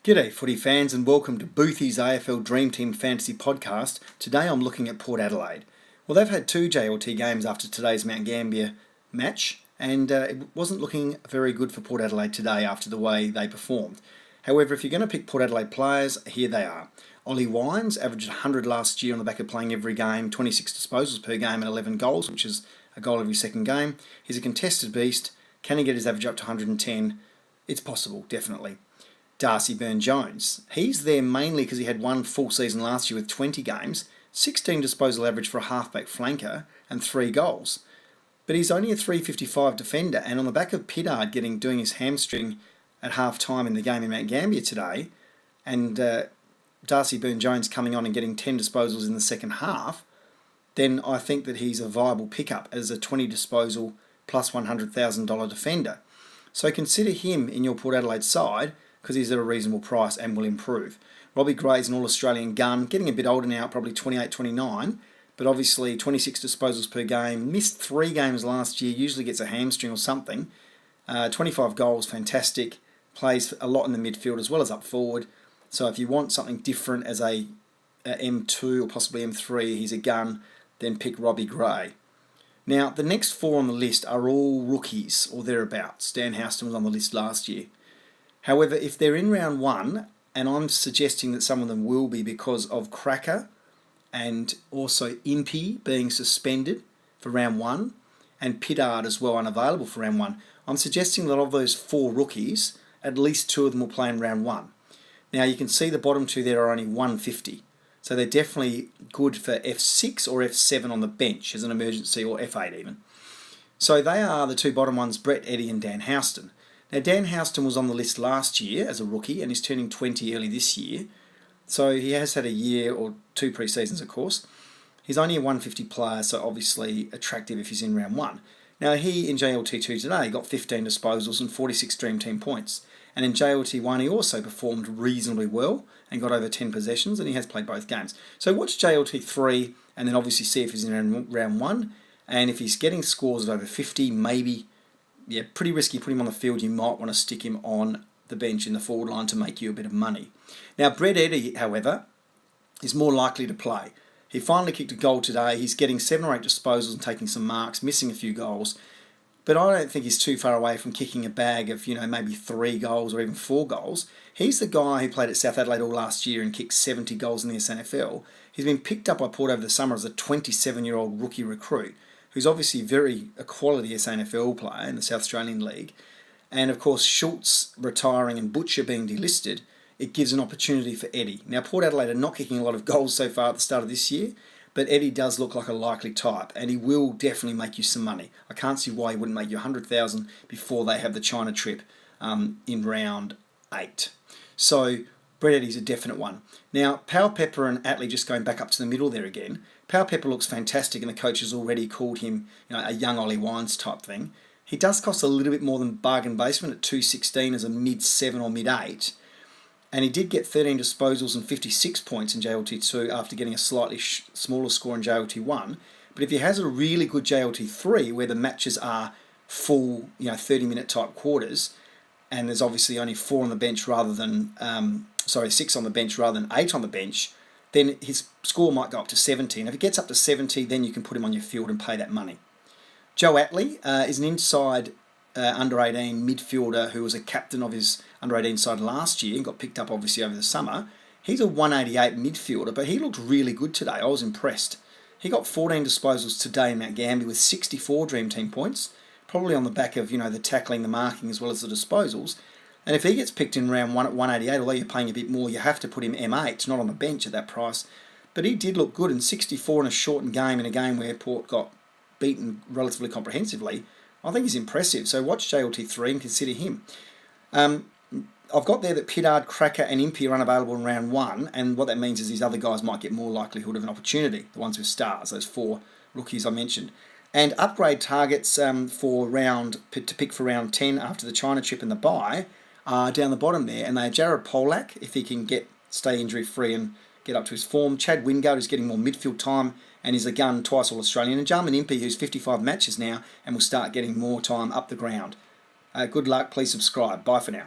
G'day footy fans and welcome to Boothy's AFL Dream Team Fantasy Podcast. Today I'm looking at Port Adelaide. Well, they've had two JLT games after today's Mount Gambier match and it wasn't looking very good for Port Adelaide today after the way they performed. However, if you're going to pick Port Adelaide players, here they are. Ollie Wines averaged 100 last year on the back of playing every game, 26 disposals per game and 11 goals, which is a goal every second game. He's a contested beast. Can he get his average up to 110? It's possible, definitely. Darcy Byrne-Jones. He's there mainly because he had one full season last year with 20 games, 16 disposal average for a halfback flanker, and 3 goals. But he's only a 355 defender, and on the back of Pittard doing his hamstring at half time in the game in Mount Gambier today, and Darcy Byrne-Jones coming on and getting 10 disposals in the second half, then I think that he's a viable pickup as a 20 disposal plus $100,000 defender. So consider him in your Port Adelaide side, because he's at a reasonable price and will improve. Robbie Gray's an All-Australian gun, getting a bit older now, probably 28, 29, but obviously 26 disposals per game, missed 3 games last year, usually gets a hamstring or something. 25 goals, fantastic, plays a lot in the midfield as well as up forward. So if you want something different as a M2 or possibly M3, he's a gun, then pick Robbie Gray. Now, the next 4 on the list are all rookies or thereabouts. Dan Houston was on the list last year. However, if they're in round 1, and I'm suggesting that some of them will be because of Cracker and also Impey being suspended for round 1 and Pittard as well unavailable for round 1, I'm suggesting that of those 4 rookies, at least 2 of them will play in round 1. Now you can see the bottom 2 there are only 150, so they're definitely good for F6 or F7 on the bench as an emergency, or F8 even. So they are the 2 bottom ones, Brett Eddy and Dan Houston. Now, Dan Houston was on the list last year as a rookie and is turning 20 early this year. So he has had a year or 2 pre-seasons, of course. He's only a 150 player, so obviously attractive if he's in round 1. Now, he in JLT2 today got 15 disposals and 46 Dream Team points. And in JLT1, he also performed reasonably well and got over 10 possessions, and he has played both games. So watch JLT3 and then obviously see if he's in round 1. And if he's getting scores of over 50, maybe... yeah, pretty risky putting him on the field. You might want to stick him on the bench in the forward line to make you a bit of money. Now, Brett Eddy, however, is more likely to play. He finally kicked a goal today. He's getting 7 or 8 disposals and taking some marks, missing a few goals. But I don't think he's too far away from kicking a bag of, maybe 3 goals or even 4 goals. He's the guy who played at South Adelaide all last year and kicked 70 goals in the SNFL. He's been picked up by Port over the summer as a 27-year-old rookie recruit, who's obviously a quality SNFL player in the South Australian League. And of course, Schultz retiring and Butcher being delisted, it gives an opportunity for Eddy. Now, Port Adelaide are not kicking a lot of goals so far at the start of this year, but Eddy does look like a likely type, and he will definitely make you some money. I can't see why he wouldn't make you 100,000 before they have the China trip in round 8. So, Brett Eddy's a definite one. Now, Powell Pepper and Atley just going back up to the middle there again. Powell Pepper looks fantastic, and the coach has already called him a young Ollie Wines type thing. He does cost a little bit more than bargain basement at $216 as a mid-7 or mid-8. And he did get 13 disposals and 56 points in JLT2 after getting a slightly smaller score in JLT1. But if he has a really good JLT3 where the matches are full, 30-minute type quarters, and there's obviously only 4 on the bench rather than, 6 on the bench rather than 8 on the bench, then his score might go up to 70. And if it gets up to 70, then you can put him on your field and pay that money. Joe Atley is an inside under-18 midfielder who was a captain of his under-18 side last year and got picked up obviously over the summer. He's a 188 midfielder, but he looked really good today. I was impressed. He got 14 disposals today in Mount Gambier with 64 Dream Team points, probably on the back of, the tackling, the marking, as well as the disposals. And if he gets picked in round 1 at 188, although you're paying a bit more, you have to put him M8, not on the bench at that price. But he did look good, and 64 in a shortened game, in a game where Port got beaten relatively comprehensively. I think he's impressive. So watch JLT3 and consider him. I've got there that Pittard, Cracker and Impey are unavailable in round 1, and what that means is these other guys might get more likelihood of an opportunity, the ones with stars, those 4 rookies I mentioned. And upgrade targets to pick for round 10 after the China trip and the bye are down the bottom there, and they are Jared Polak, if he can stay injury free and get up to his form. Chad Wingard, who's getting more midfield time and is a gun, twice All-Australian. And Jarman Impey, who's 55 matches now and will start getting more time up the ground. Good luck. Please subscribe. Bye for now.